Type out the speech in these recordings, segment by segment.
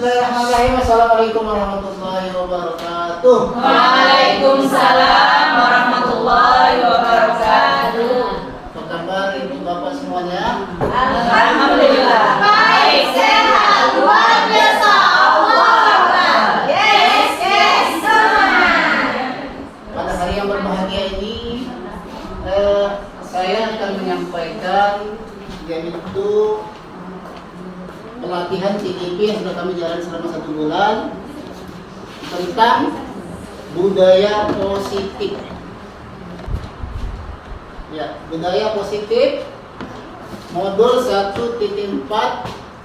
Bismillahirrahmanirrahim. Assalamualaikum warahmatullahi wabarakatuh. Waalaikumsalam warahmatullahi wabarakatuh. Apa kabar ibu bapak semuanya? Alhamdulillah. Baik, sehat, luar biasa. Allah Akbar. Yes, yes, semangat. Pada hari yang berbahagia ini, saya akan menyampaikan yaitu pelatihan TDP yang sudah kami jalan selama 1 bulan tentang budaya positif. Ya, budaya positif modul 1.4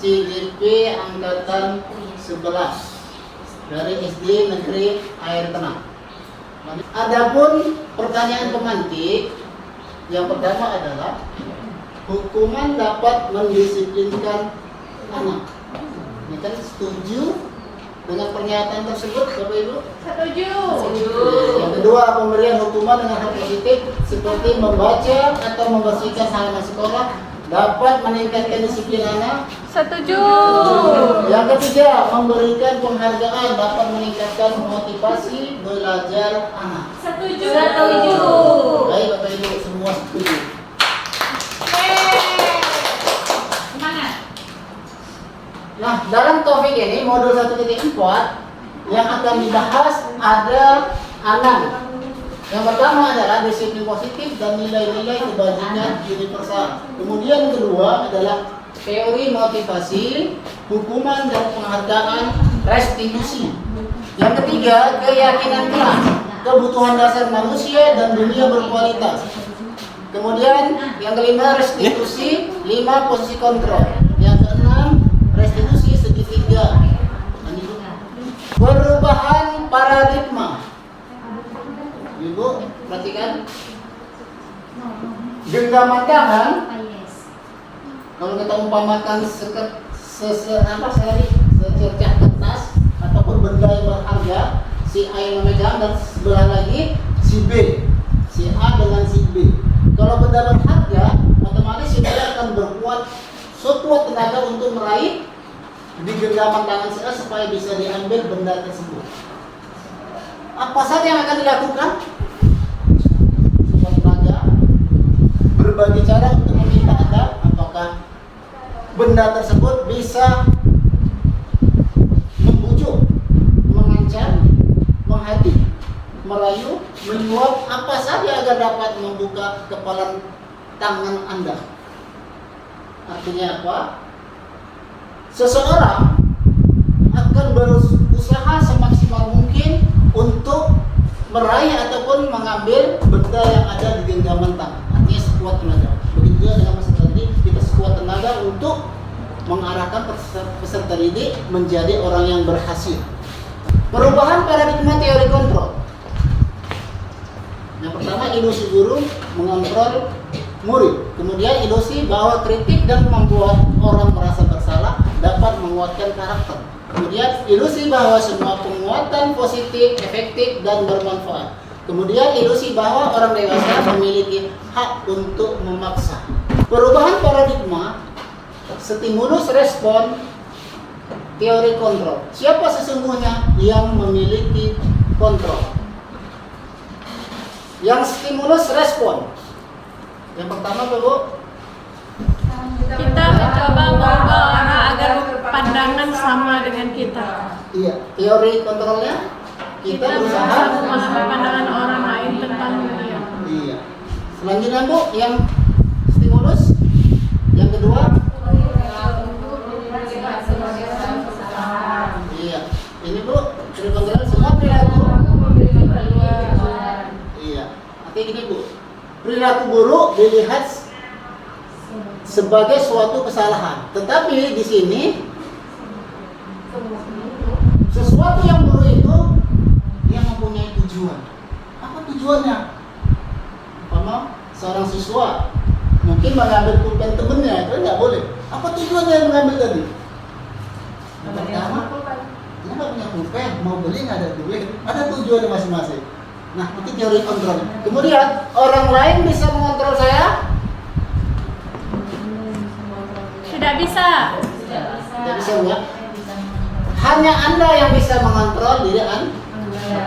CGP angkatan 11 dari SD Negeri Air Tenang. Adapun pertanyaan pemantik yang pertama adalah hukuman dapat mendisiplinkan anak. Ini kan setuju dengan pernyataan tersebut, Bapak Ibu? Setuju. Yang kedua, pemberian hukuman dengan hal positif seperti membaca atau membersihkan halaman sekolah dapat meningkatkan disiplin anak. Setuju. Yang ketiga, memberikan penghargaan dapat meningkatkan motivasi belajar anak. Setuju. Setuju. Baik, Bapak Ibu semua setuju. Semangat. Nah, dalam topik ini modul 1.4 yang akan dibahas ada 6. Yang pertama adalah disiplin positif dan nilai-nilai kebajikan universal. Kemudian yang kedua adalah teori motivasi, hukuman dan penghargaan, restitusi. Yang ketiga, keyakinan kelas, kebutuhan dasar manusia dan dunia berkualitas. Kemudian yang kelima, restitusi, 5 posisi kontrol. Yang keenam, restitusi segitiga. Perubahan paradigma. Ibu, perhatikan. Genggaman tangan. Kalau kita umpamakan secercah kertas ataupun benda yang berharga, si A yang memegang dan sebelah lagi si B, si A dengan si B. Kalau benda berharga, otomatis si B akan berkuat sekuat tenaga untuk meraih di genggaman tangan si A supaya bisa diambil benda tersebut. Apa saja yang akan dilakukan? Sekuat tenaga, berbagai cara untuk meminta Anda apakah benda tersebut bisa membujuk, mengancam, menghati, merayu, menyuap, apa saja agar dapat membuka kepalan tangan Anda. Artinya apa? Seseorang akan berusaha semaksimal mungkin untuk meraih ataupun mengambil benda yang ada di genggaman tangan. Artinya sekuat tenaga. Begitu juga dengan peserta didik, kita sekuat tenaga untuk mengarahkan peserta didik menjadi orang yang berhasil. Perubahan paradigma teori kontrol. Yang pertama, ilusi guru mengontrol murid. Kemudian ilusi bahwa kritik dan membuat orang merasa bersalah dapat menguatkan karakter. Kemudian ilusi bahwa semua penguatan positif, efektif, dan bermanfaat. Kemudian ilusi bahwa orang dewasa memiliki hak untuk memaksa. Perubahan paradigma, stimulus respon, teori kontrol. Siapa sesungguhnya yang memiliki kontrol? Yang stimulus respon. Yang pertama, Bu. Kita mencoba mengubah orang agar pandangan sama dengan kita. Iya, teori kontrolnya kita berusaha memahami pandangan orang lain tentang dunia. Iya. Selanjutnya, Bu, yang stimulus. Yang kedua, iya. Ini, Bu, teori kontrol semua perilaku. Iya. Artinya gini, Bu. Perilaku buruk dilihat sebagai suatu kesalahan. Tetapi di sini sesuatu yang buruk itu dia mempunyai tujuan. Apa tujuannya? Umpama seorang siswa mungkin mengambil pulpen temennya, itu nggak boleh. Apa tujuannya mengambil tadi? Yang pertama, dia nggak punya pulpen, mau beli nggak ada duit. Ada tujuannya masing-masing. Nah, itu teori kontrol. Kemudian orang lain bisa mengontrol saya? Tidak bisa. Tidak bisa, Bu, ya. hanya Anda yang bisa mengontrol diri Anda.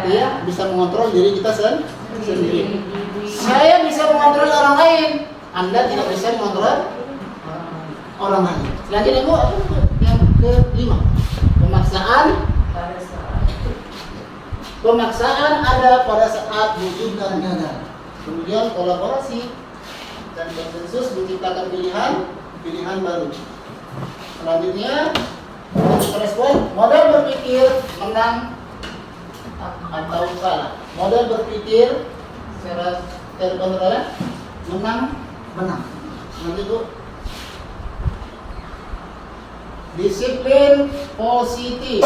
Ya, bisa mengontrol diri kita sendiri. Saya bisa mengontrol orang lain. Anda tidak bisa mengontrol orang lain. Selanjutnya Bu, yang kelima, pemaksaan ada pada saat wujud dan gagal. Kemudian kolaborasi dan konsensus menciptakan pilihan baru. Selanjutnya, respon model berpikir menang atau kalah. Model berpikir secara terkontrol menang. Nanti Bu, disiplin positif.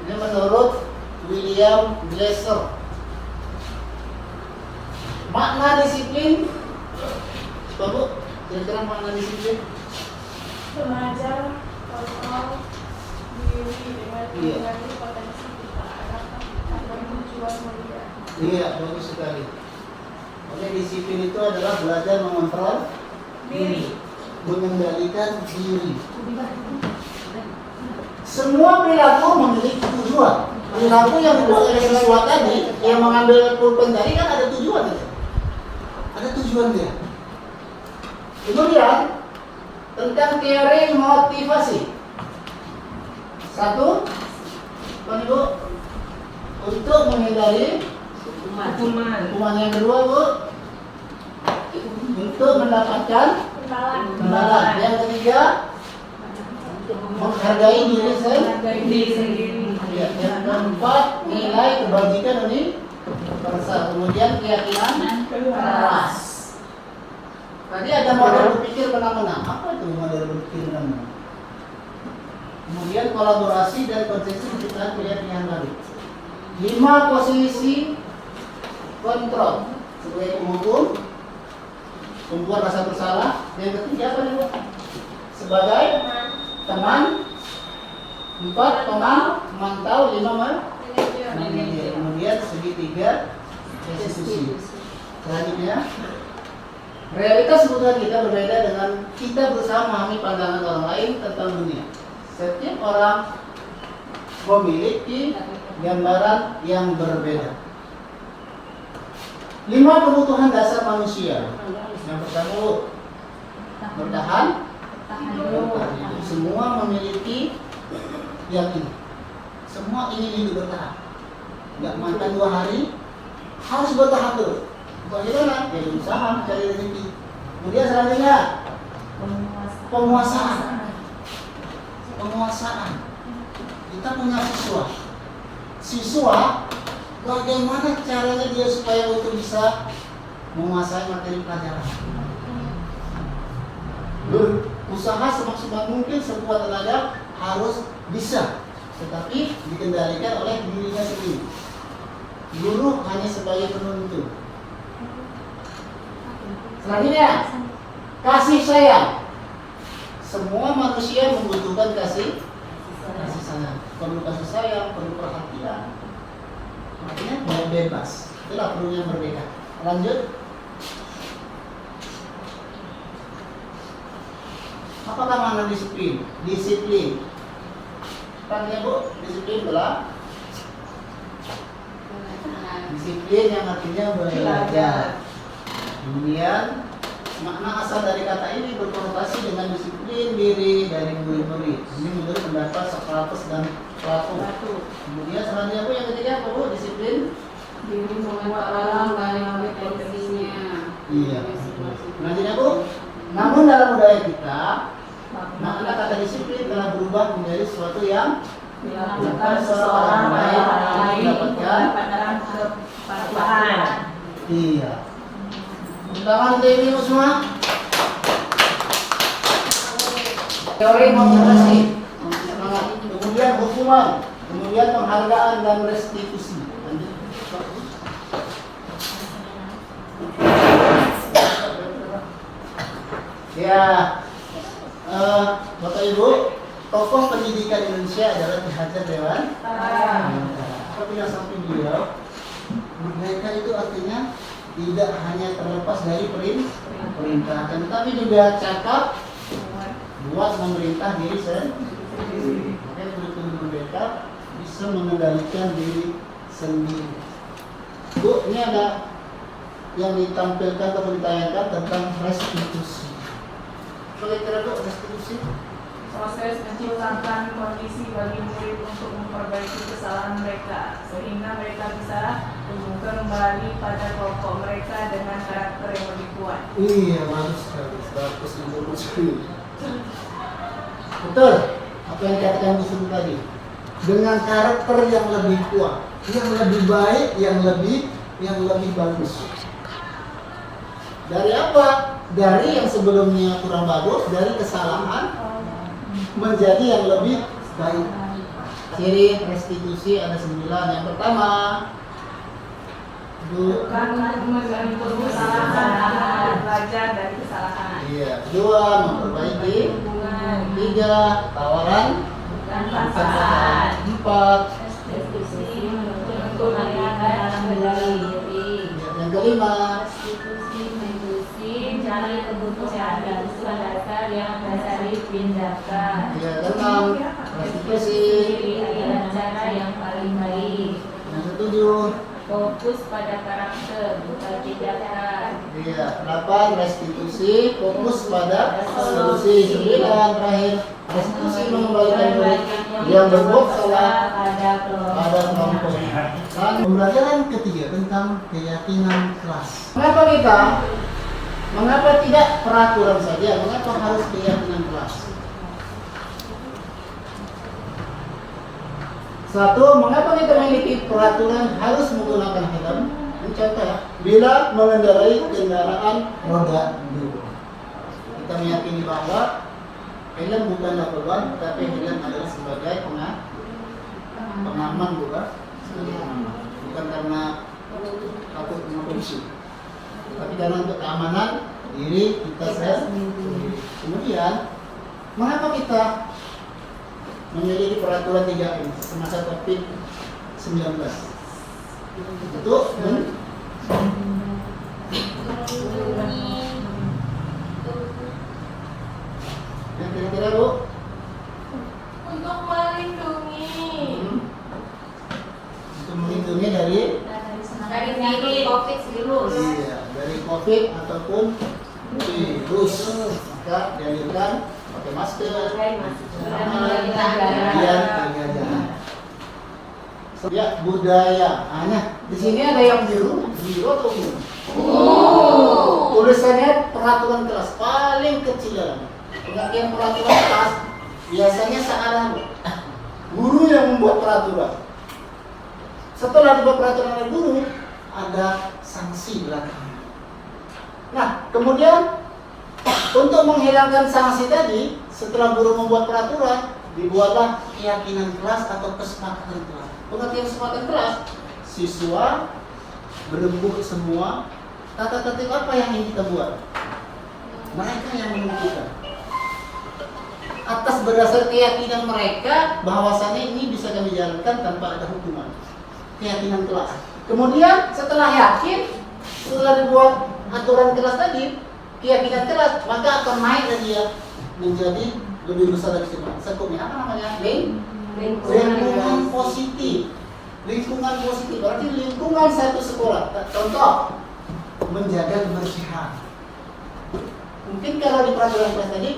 Ini menurut William Glasser. Makna disiplin, coba Bu, kira-kira makna disiplin? Belajar kontrol diri dengan mengenali potensi kita agar tujuan mulia. Iya, bagus sekali. Oke, disiplin itu adalah belajar mengontrol diri, mengendalikan diri. Semua perilaku memiliki tujuan. Perilaku yang dibuat oleh siswa tadi, yang mengambil pulpen tadi kan ada tujuan. Ada tujuan dia. Kemudian tentang teori motivasi. Satu, apa nih Bu? Untuk menghindari hukuman. Yang kedua Bu, untuk mendapatkan imbalan. Yang ketiga, menghargai diri sendiri. Ya, yang keempat, nilai kebajikan universal. Kemudian keyakinan keras. Tadi ada model berpikir menang-menang. Apa itu model berpikir menang-menang? Kemudian kolaborasi dan konsensus menciptakan pilihan baru. 5 posisi kontrol sebagai penghukum, membuat rasa bersalah. Yang ketiga apa nih Bu? Sebagai teman. 4 pemantau. 5 manajer. Kemudian segitiga institusi. Selanjutnya, realitas kebutuhan kita berbeda dengan kita berusaha memahami pandangan orang lain tentang dunia. Setiap orang memiliki gambaran yang berbeda. 5 kebutuhan dasar manusia. Yang pertama, bertahan. Semua memiliki yang ini. Semua ingin hidup bertahan. Nggak makan 2 hari, harus bertahan terus. Bagaimana? Ya usaha mencari rezeki. Kemudian selanjutnya, penguasaan. Kita punya siswa. Bagaimana caranya dia supaya untuk bisa menguasai materi pelajaran? Berusaha semaksimal mungkin, sekuat tenaga, harus bisa, tetapi dikendalikan oleh dirinya sendiri. Guru hanya sebagai penuntun. Selanjutnya, kasih sayang. Semua manusia membutuhkan kasih sayang. Perlu kasih sayang, perlu perhatian. Makanya bebas. Itulah perlunya merdeka. Lanjut. Apakah makna disiplin? Tanya Bu, disiplin adalah disiplin yang artinya belajar. Kemudian makna asal dari kata ini berkonotasi dengan disiplin diri dari murid-murid. Ini menurut pendapat Sokrates dan Plato. Kemudian selanjutnya Bu, yang ketiga apa Bu? Disiplin diri membuat orang dari potensinya. Iya. Selanjutnya Bu, namun dalam budaya kita, makna kata disiplin telah berubah menjadi sesuatu yang Dilakukan seseorang lain mendapatkan kepatuhan. Iya. Tangan ini semua. Teori motivasi. Kemudian hukuman, kemudian penghargaan dan restitusi. Ya, Bapak Ibu, tokoh pendidikan Indonesia adalah Ki Hajar Dewantara. Apabila samping beliau, merdeka itu artinya tidak hanya terlepas dari perintah, tetapi juga cakap, buat memerintah diri sendiri. Makanya kurikulum merdeka bisa mengendalikan diri sendiri. Bu, ini ada yang ditampilkan atau ditayangkan tentang restitusi. Coba kira Bu, restitusi. Proses menciptakan kondisi bagi murid untuk memperbaiki kesalahan mereka sehingga mereka bisa kembali pada kelompok mereka dengan karakter yang lebih kuat. Iya, bagus sekali. 150 Betul. Apa yang dikatakan Bu Sulu tadi? Dengan karakter yang lebih kuat, yang lebih baik, yang lebih bagus. Dari apa? Dari yang sebelumnya kurang bagus, dari kesalahan menjadi yang lebih baik. Ciri restitusi ada 9. Yang pertama, Bukan mengampuni kesalahan, namun belajar dari kesalahan. Iya. 2, memperbaiki. Hubungan 3, tawaran. bukan paksaan. 4, Restitusi untuk mengingatkan dalam bela diri. yang kelima, Restitusi mencari kebutuhan dan kebutuhan dasar yang mendasari tindakan. yang keenam, restitusi. Adalah cara yang paling baik. Yang ketujuh, Fokus pada karakter, bukan tindakan. iya. 8, restitusi, fokus pada solusi. 9, terakhir, restitusi mengembalikan murid yang berbuat salah pada pada kelompoknya. Dan pembelajaran ketiga tentang keyakinan kelas. Mengapa tidak peraturan saja? Mengapa harus keyakinan kelas? 1, mengapa kita memiliki peraturan harus menggunakan helm? Ini contoh ya. Bila mengendarai kendaraan roda 2, kita meyakini bahwa helm bukanlah beban, tapi helm adalah sebagai pengaman, bukan sebagai pengaman. Bukan karena takut kena polisi, tapi karena untuk keamanan diri kita sendiri. Kemudian, mengapa kita memiliki peraturan 3M semasa COVID-19? Itu yang kira-kira Bu? Untuk melindungi Untuk melindungi dari diri COVID virus. iya, dari COVID ataupun virus. Maka dianjurkan pakai masker, kemudian jaga jarak. Ya, budaya. Nah, di sini ada yang biru atau ungu? Tulisannya peraturan kelas paling kecil. Pengertian peraturan kelas biasanya searah guru yang membuat peraturan. Setelah dibuat peraturan oleh guru, ada sanksi belakangnya. Nah, kemudian untuk menghilangkan sanksi tadi, setelah guru membuat peraturan, dibuatlah keyakinan kelas atau kesepakatan kelas. Pengertian kesepakatan kelas, siswa berembuk semua tata tertib apa yang ingin kita buat. Mereka yang menentukan. Atas berdasar keyakinan mereka bahwasannya ini bisa kami jalankan tanpa ada hukuman. Keyakinan kelas. Kemudian setelah yakin, setelah dibuat aturan kelas tadi, keyakinan kelas, maka akan naik dan dia menjadi lebih besar dari sekupnya. Apa namanya? Lingkungan positif. Lingkungan positif berarti lingkungan satu sekolah. Contoh, menjaga kebersihan. Mungkin kalau di peraturan kelas tadi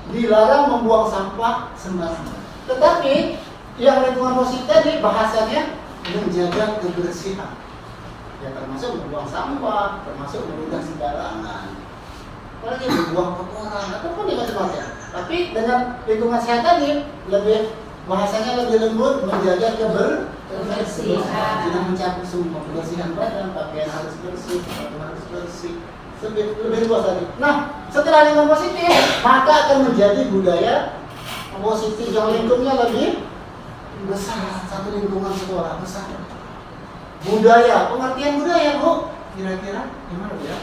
dilarang membuang sampah sembarangan. Tetapi yang lingkungan positif tadi bahasanya menjaga kebersihan. Ya termasuk membuang sampah, termasuk meludah sembarangan. Apalagi membuang kotoran ataupun macam-macam. Tapi dengan lingkungan sehat tadi lebih bahasanya lebih lembut, menjaga kebersihan. Tidak mencakup semua kebersihan badan, pakaian harus bersih, sepatu harus bersih. Lebih luas tadi. Nah, setelah lingkungan positif, maka akan menjadi budaya positif yang lingkungnya lebih besar. Satu lingkungan sekolah besar. Budaya, pengertian budaya Bu, kira-kira gimana ya?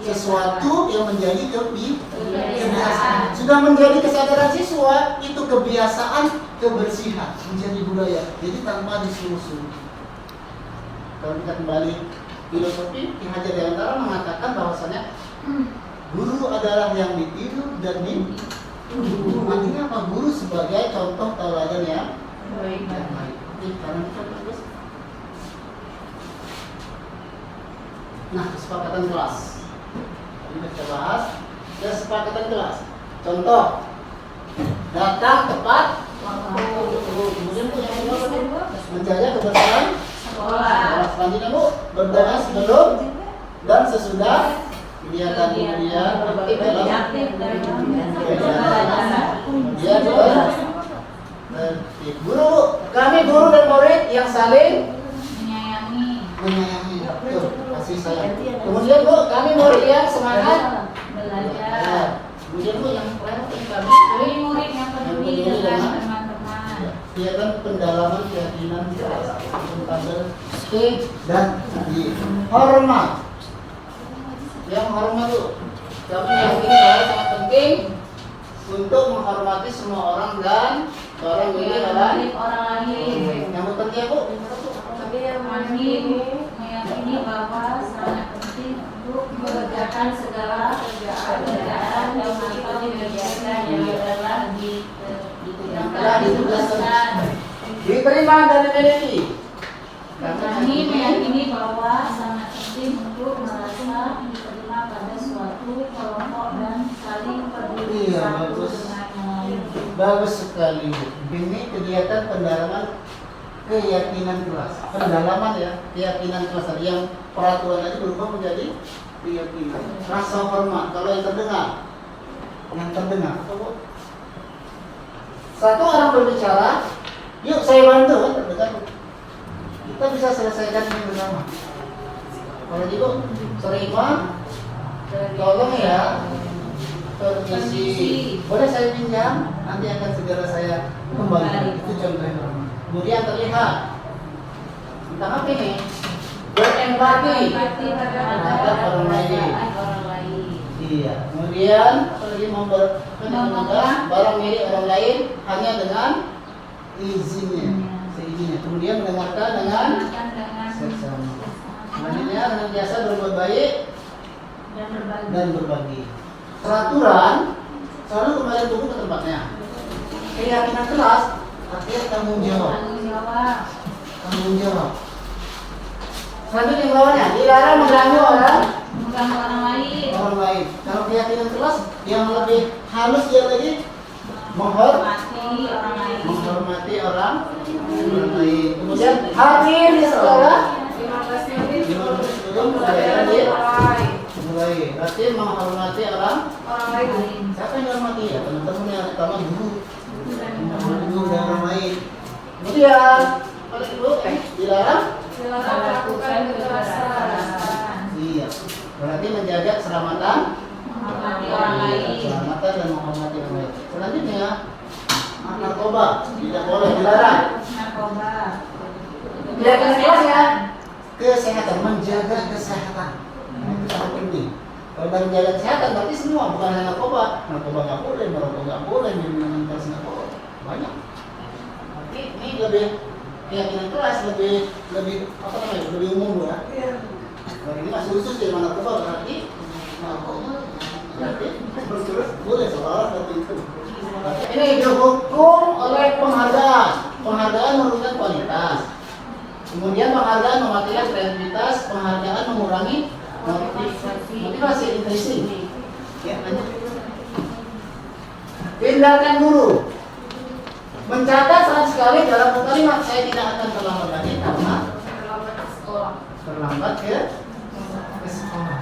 Sesuatu yang menjadi kebiasaan. Sudah menjadi kesadaran siswa, itu kebiasaan kebersihan menjadi budaya. Jadi tanpa disuruh-suruh. Kalau kita kembali filosofi, Ki Hajar Dewantara mengatakan bahwasanya guru adalah yang ditiru dan Artinya apa? Guru sebagai contoh tauladan yang Baik. baik. Jadi karena kita terus. Nah, kesepakatan kelas. Ini kita bahas kesepakatan kelas. Contoh, datang tepat waktu. Kemudian Bu, yang kedua, menjaga kebersihan Sekolah. Selanjutnya Bu, berdoa sebelum dan sesudah kegiatan. Kemudian aktif dalam kemudian tertib. Guru, kami guru dan murid yang saling menyayangi. Tuh, kasih sayang. Kemudian Bu, kami murid yang semangat belajar. Kemudian Bu, yang terakhir kami murid yang peduli dengan teman-teman. kegiatan pendalaman keyakinan akuntabel dan hormat. Yang hormat itu kami yakini bahwa sangat penting untuk menghormati semua orang dan orang milik Orang lain. yang penting ya Bu. Kami meyakini bahwa sangat penting untuk mengerjakan segala pekerjaan yang atau kegiatan yang telah ditugaskan. Diterima dan dimiliki. Kami meyakini bahwa sangat penting untuk merasa diterima pada suatu kelompok dan saling peduli Iya, satu bagus. dengan yang lain. Bagus sekali. Ini kegiatan pendalaman keyakinan kelas. Pendalaman ya, keyakinan kelas tadi yang peraturan tadi berubah menjadi keyakinan. Rasa hormat kalau yang terdengar. Yang terdengar. Satu orang berbicara, yuk saya bantu kan terdengar. Kita bisa selesaikan ini bersama. Kalau gitu, terima, tolong ya, permisi. Boleh saya pinjam? Nanti akan segera saya kembali. Itu contohnya. Kemudian terlihat, tentang apa ini? Berempati terhadap orang lain. Iya. Kemudian apalagi memegang barang milik orang lain hanya dengan izinnya, seizinnya. Kemudian mendengarkan dengan seksama. Selanjutnya dengan biasa berbuat baik dan berbagi. Peraturan selalu kembali tubuh ke tempatnya. Keyakinan kelas artinya tanggung jawab. Tanggung jawab. Selanjutnya yang bawahnya dilarang mengganggu orang lain. orang lain. Kalau keyakinan kelas yang lebih halus dia lagi menghormati orang lain. Kemudian hadir di sekolah 15 menit sebelum pelajaran mulai. Berarti menghormati orang lain. Siapa yang menghormati ya? Teman-teman yang pertama guru. Guru dan orang lain. Kemudian oleh ibu dilarang Melakukan kekerasan. iya. Berarti menjaga keselamatan Menghormati orang lain. keselamatan dan menghormati orang lain. Selanjutnya narkoba tidak boleh dilarang. Narkoba. Keyakinan kelas ya, kesehatan, menjaga kesehatan. Nah, itu sangat penting. Kalau dari menjaga kesehatan berarti semua, bukan hanya narkoba. Narkoba nggak boleh, merokok nggak boleh, minuman keras nggak boleh. Banyak. Berarti ini lebih keyakinan kelas lebih apa namanya? Lebih umum ya. Nah, ini masih khusus dari narkoba berarti narkoba. Berarti terus boleh seolah seperti itu. Ini dihukum oleh penghargaan. Penghargaan menurunkan kualitas. Kemudian penghargaan mematikan kreativitas, penghargaan mengurangi motivasi intrinsik. Ya, lanjut. Tindakan guru. Mencatat 100 kali dalam kalimat saya tidak akan terlambat lagi karena terlambat ke sekolah.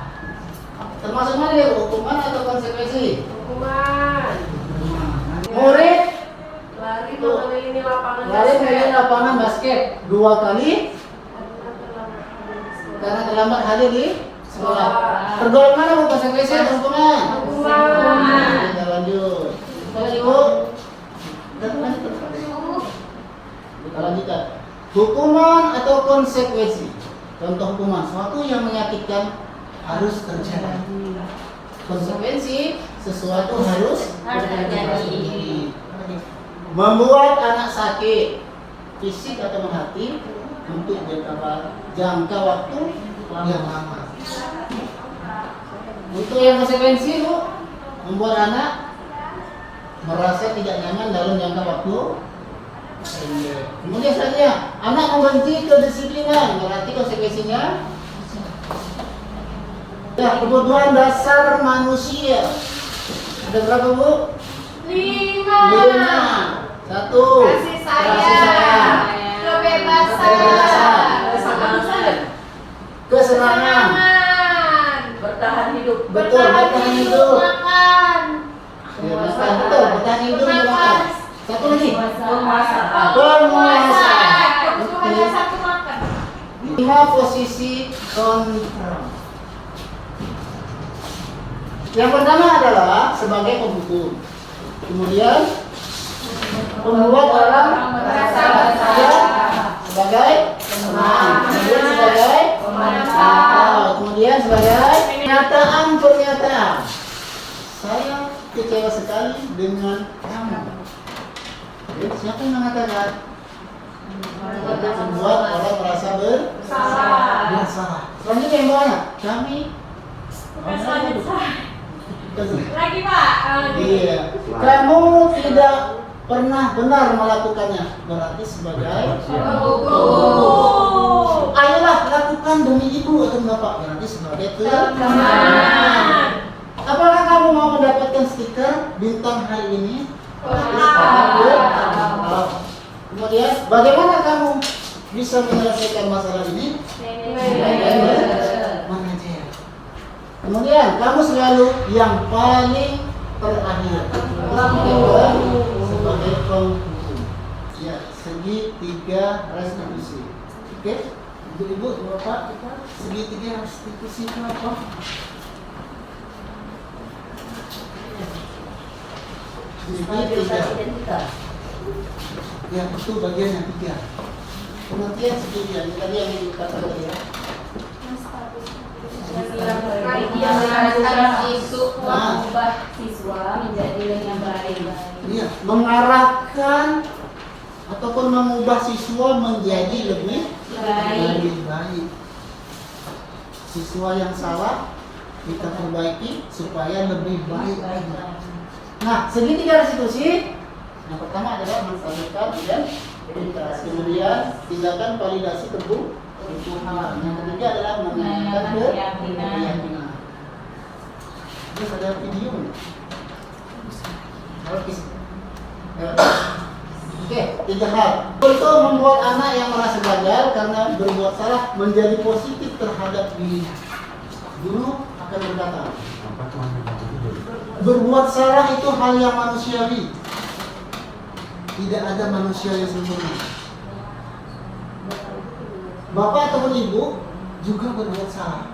Termasuk mana ya, hukuman atau konsekuensi? Hukuman. Murid Lari mengelilingi lapangan mengelilingi lapangan basket 2 kali karena terlambat hadir di sekolah. Tergolong mana bu konsekuensi atau hukuman? Hukuman. Kita lanjut. Kalau ibu, kita lanjutkan. Hukuman atau konsekuensi? Contoh hukuman, sesuatu yang menyakitkan harus terjadi. Konsekuensi, sesuatu harus terjadi. Membuat anak sakit, fisik atau hati untuk jangka waktu yang lama. Untuk yang konsekuensi bu, membuat anak merasa tidak nyaman dalam jangka waktu pendek. Kemudian selanjutnya, anak membenci kedisiplinan, berarti konsekuensinya ya, kebutuhan dasar manusia. Ada berapa, Bu? 5. 1. Kasih sayang, kebebasan, Kesenangan. Bertahan hidup. Betul, bertahan hidup. makan, Ya, betul, bertahan hidup makan. Satu lagi. Penguasaan. Penguasaan. Cuma hanya satu makan. 5 posisi kontrol. Yang pertama adalah sebagai pemukul. Kemudian membuat orang merasa bersalah sebagai teman. Kemudian sebagai pemantau. Kemudian sebagai pernyataan. Saya kecewa sekali dengan kamu. Jadi, siapa yang mengatakan? Membuat orang merasa bersalah. Selanjutnya yang bawahnya, kami Bukan selanjutnya. Lagi Pak. iya, kamu tidak pernah benar melakukannya, berarti sebagai ayolah lakukan demi ibu atau bapak, berarti sebagai teman. Apakah kamu mau mendapatkan stiker bintang hari ini? Berarti sebagai teman. Kemudian bagaimana kamu bisa menyelesaikan masalah ini? Manajer. Kemudian kamu selalu yang paling terakhir sebagai penghukum. Ya, segitiga restitusi. Oke, ibu-ibu, bapak, kita segitiga restitusi itu apa? Segitiga. Ya, itu bagian yang 3. Pengertian segitiga, ini tadi yang dikatakan tadi ya. Yang mengharuskan isu Nah. mengubah siswa menjadi lebih baik. Iya, mengarahkan ataupun mengubah siswa menjadi lebih baik. Siswa yang salah kita perbaiki supaya lebih baik lagi. Nah, segitiga restitusi yang pertama adalah menstabilkan identitas, kemudian tindakan validasi kebutuhan. Yang ketiga adalah menanyakan keyakinan. Terus ada video. Oke, 3 hal. Untuk membuat anak yang merasa gagal karena berbuat salah menjadi positif terhadap dirinya. Guru akan berkata, berbuat salah itu hal yang manusiawi. Tidak ada manusia yang sempurna. Bapak ataupun ibu juga berbuat salah.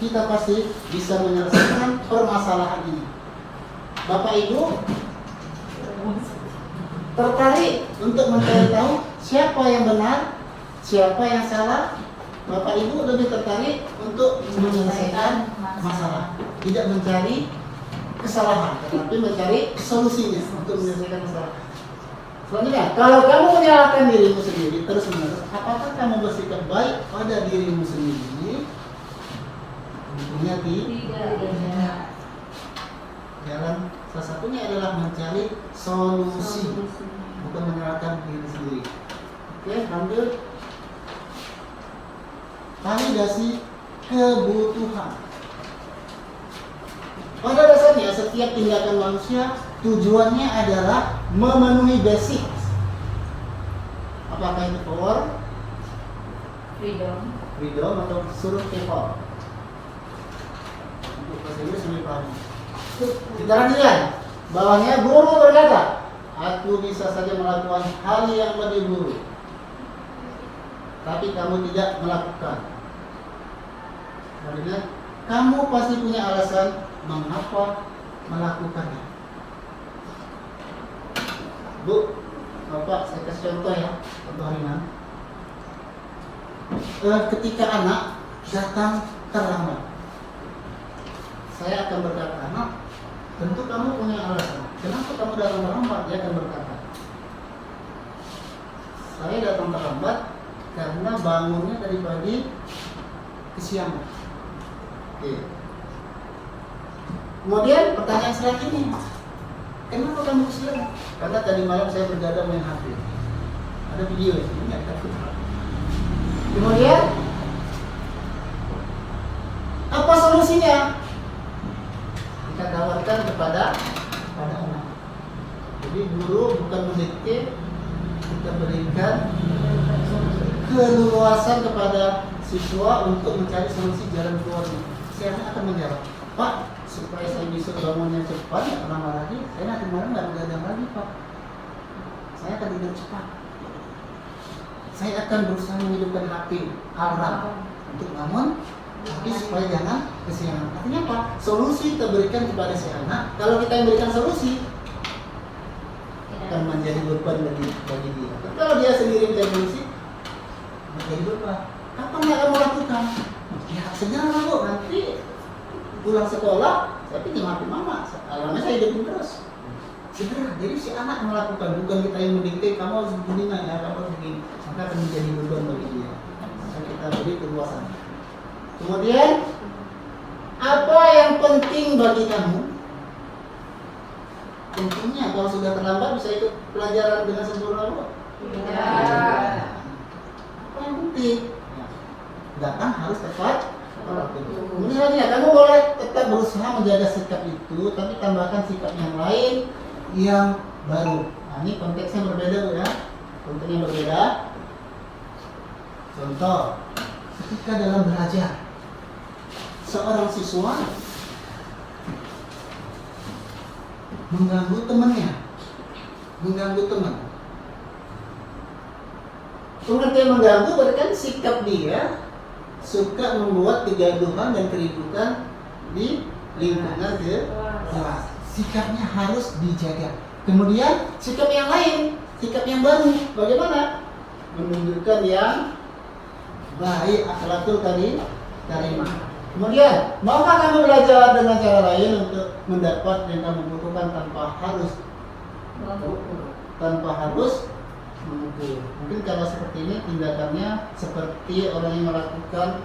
Kita pasti bisa menyelesaikan permasalahan ini. Bapak ibu tertarik untuk mencari tahu siapa yang benar, siapa yang salah. Bapak ibu lebih tertarik untuk menyelesaikan masalah, tidak mencari kesalahan, tetapi mencari solusinya untuk menyelesaikan masalah. Selanjutnya, kalau kamu menyalahkan dirimu sendiri terus-menerus, apakah kamu bersikap baik pada dirimu sendiri? Tentunya tidak. Jalan salah satunya adalah mencari solusi, bukan menyalahkan diri sendiri. Oke, ambil validasi kebutuhan. Pada dasarnya setiap tindakan manusia tujuannya adalah memenuhi basic. Apakah itu power, freedom atau survival? Untuk bahasa Inggris lebih paham. Kita lanjutkan. Bawahnya guru berkata, aku bisa saja melakukan hal yang lebih buruk, tapi kamu tidak melakukan. Selanjutnya, kamu pasti punya alasan mengapa melakukannya. Bu, Bapak, saya kasih contoh ya, contoh ringan. Ketika anak datang terlambat, saya akan berkata, anak, tentu kamu punya alasan. Kenapa kamu datang terlambat? Dia akan berkata, saya datang terlambat karena bangunnya tadi pagi kesiangan. Oke. Kemudian pertanyaan selanjutnya, Kenapa kamu usia? Karena tadi malam saya bergadang main HP. Ada video ini, nggak takut. Kemudian apa solusinya? Kita tawarkan kepada anak. Jadi guru bukan mendikte, kita berikan keleluasan kepada siswa untuk mencari solusi jalan keluarnya. Si anak akan menjawab, Pak, supaya saya bisa bangunnya cepat, nggak lama lagi, saya nanti malam nggak begadang lagi, Pak. Saya akan tidur cepat. Saya akan berusaha menghidupkan HP alarm untuk bangun, tapi supaya jangan kesiangan. Artinya apa? Solusi kita berikan kepada si anak. Kalau kita yang berikan solusi, akan menjadi beban bagi dia. Tapi kalau dia sendiri mencari solusi, menjadi beban. Kapan dia akan melakukan? Ya segera Bu, nanti pulang sekolah saya pinjam HP mama, alarmnya saya hidupin terus. Segera, jadi si anak melakukan, bukan kita yang mendikte kamu harus begini ya, kamu harus begini. Maka akan menjadi beban bagi dia. Maka kita beri keluasan. Kemudian apa yang penting bagi kamu? Tentunya kalau sudah terlambat bisa ikut pelajaran dengan sempurna Bu? Tidak. Apa yang penting? Datang harus tepat. Misalnya kamu boleh tetap berusaha menjaga sikap itu, tapi tambahkan sikap yang lain yang baru. Nah, ini konteksnya berbeda Bu ya. Konteksnya berbeda. Contoh, ketika dalam belajar seorang siswa mengganggu temannya, mengganggu teman. Pengertian mengganggu berarti kan sikap dia suka membuat kegaduhan dan keributan di lingkungan kelas. Sikapnya harus dijaga. Kemudian sikap yang lain, sikap yang baru, bagaimana? Menunjukkan yang baik, akhlakul karimah. Kemudian, maukah kamu belajar dengan cara lain untuk mendapat yang kamu butuhkan tanpa harus memukul? Mungkin kalau seperti ini tindakannya seperti orang yang melakukan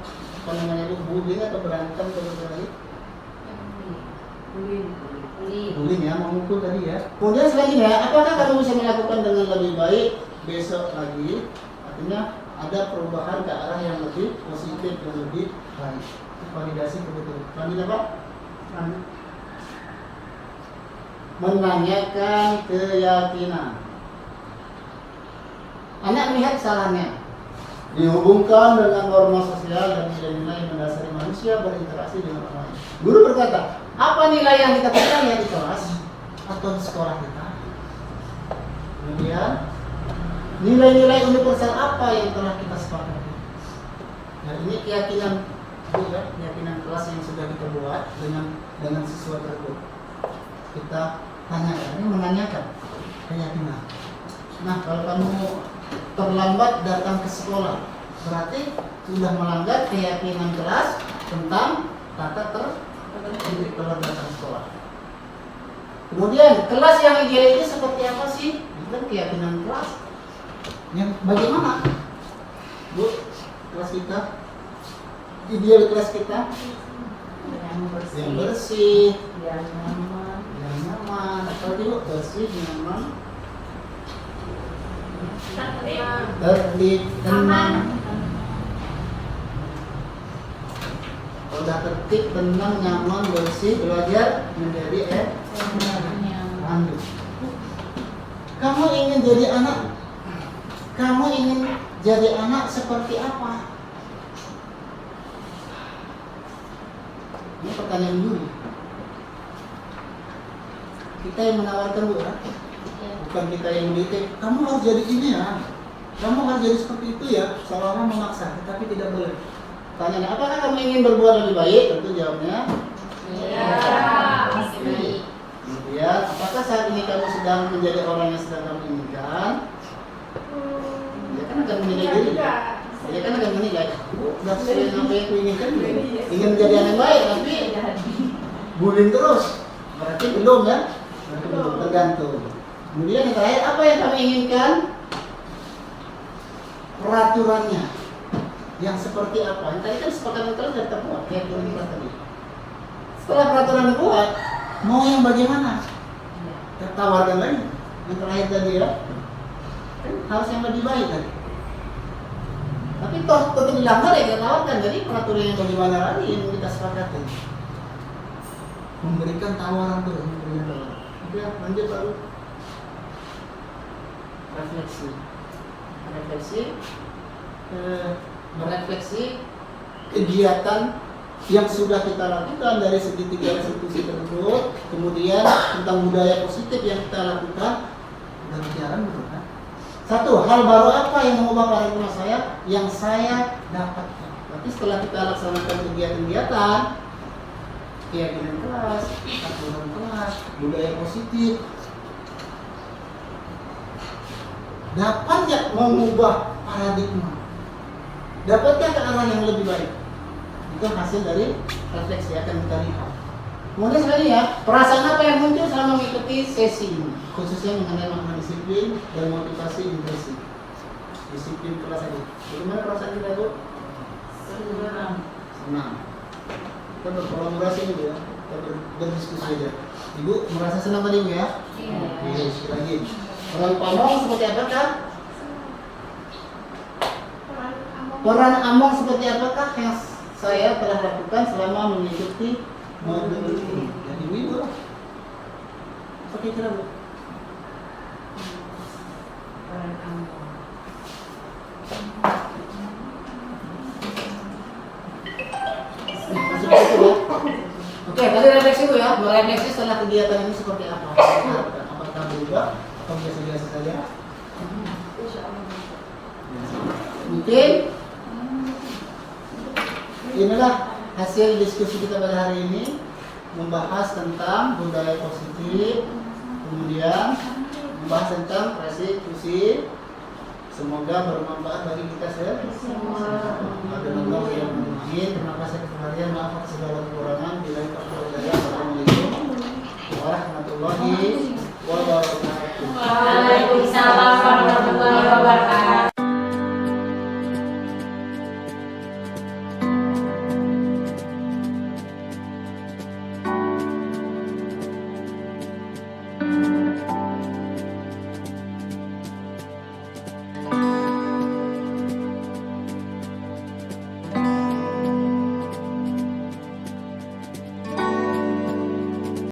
bullying atau berantem terus bullying ya, memukul tadi ya. Kemudian selanjutnya, apakah kamu bisa melakukan dengan lebih baik besok lagi? Artinya ada perubahan ke arah yang lebih positif dan lebih baik. Validasi kebetulan. Lanjut apa? Menanyakan keyakinan. Anak melihat salahnya, dihubungkan dengan norma sosial dan nilai-nilai mendasari manusia berinteraksi dengan orang lain. Guru berkata, apa nilai yang kita percaya di kelas atau di sekolah kita? Kemudian, nilai-nilai universal apa yang telah kita sepakati? Nah, ini keyakinan juga, keyakinan kelas yang sudah kita buat dengan siswa tersebut. Kita tanyakan, ini menanyakan keyakinan. Nah, kalau kamu terlambat datang ke sekolah, berarti sudah melanggar keyakinan kelas tentang tata tertib telah datang sekolah. Kemudian kelas yang ideal itu seperti apa sih? Itu kan keyakinan kelas. Yang bagaimana? Bu, kelas kita, ideal kelas kita yang bersih, yang nyaman. Apa itu bersih, nyaman, tertib, tenang. Udah tertib, tenang, nyaman, bersih, belajar menjadi lanjut. Kamu ingin jadi anak? Kamu ingin jadi anak seperti apa? Ini pertanyaan dulu. Kita yang menawarkan Bu ya. Bukan kita yang mendikte, kamu harus jadi ini ya, kamu harus jadi seperti itu ya, seolah-olah memaksa, tetapi tidak boleh. Tanya, apakah kamu ingin berbuat lebih baik? Tentu jawabnya Iya. Kemudian, apakah saat ini kamu sedang menjadi orang yang sedang kamu inginkan? Dia kan akan menilai diri. Dia kan akan menilai, sudah sesuai dengan apa yang aku inginkan, ingin menjadi anak yang baik, tapi bullying terus. Berarti belum ya? Berarti belum, tergantung. Kemudian yang terakhir, apa yang kami inginkan? Peraturannya yang seperti apa? Yang tadi kan sepakatan terus sudah terbuat, kayak tadi. Setelah peraturan dibuat, mau yang bagaimana? Tapi tawarkan lagi. Yang terakhir tadi ya, kan harus yang lebih baik tadi. Tapi toh tetap dilanggar ya kita tawarkan. Jadi peraturan yang bagaimana lagi yang kita sepakati? Memberikan tawaran terus, memberikan tawaran. Oke, lanjut baru refleksi, merefleksi kegiatan yang sudah kita lakukan dari segi 3 institusi tersebut, kemudian tentang budaya positif yang kita lakukan dan siaran betul kan? Satu, hal baru apa yang mengubah paradigma saya yang saya dapatkan. Tapi setelah kita laksanakan kegiatan-kegiatan, keyakinan kelas, aturan kelas, budaya positif, dapat ya mengubah paradigma, dapatkah ke arah yang lebih baik. Itu hasil dari refleksi akan kita lihat. Kemudian sekali ya, perasaan apa yang muncul selama mengikuti sesi ini, khususnya mengenai makna disiplin dan motivasi intrinsik. Disiplin kelas ini. Bagaimana perasaan kita, Bu? Senang. Kita berkolaborasi nih, Bu ya. Kita berdiskusi aja. Ibu merasa senang tadi, Bu ya? Iya. Oke, sekali lagi. Peran pamong seperti apakah? Peran among seperti apakah yang saya telah lakukan selama mengikuti modul ini? Dan ibu lah. Oke, kira Bu. Peran among. Seperti itu ya. Oke, tadi refleksi Bu ya. Merefleksi setelah kegiatan ini seperti apa? Apakah berubah atau biasa-biasa saja? Mungkin inilah hasil diskusi kita pada hari ini, membahas tentang budaya positif, kemudian membahas tentang restitusi. Semoga bermanfaat bagi kita semua. Ada Allah yang menguji. Terima kasih atas perhatian, maaf atas segala kekurangan. Bila Assalamualaikum warahmatullahi wabarakatuh. Waalaikumsalam warahmatullahi wabarakatuh.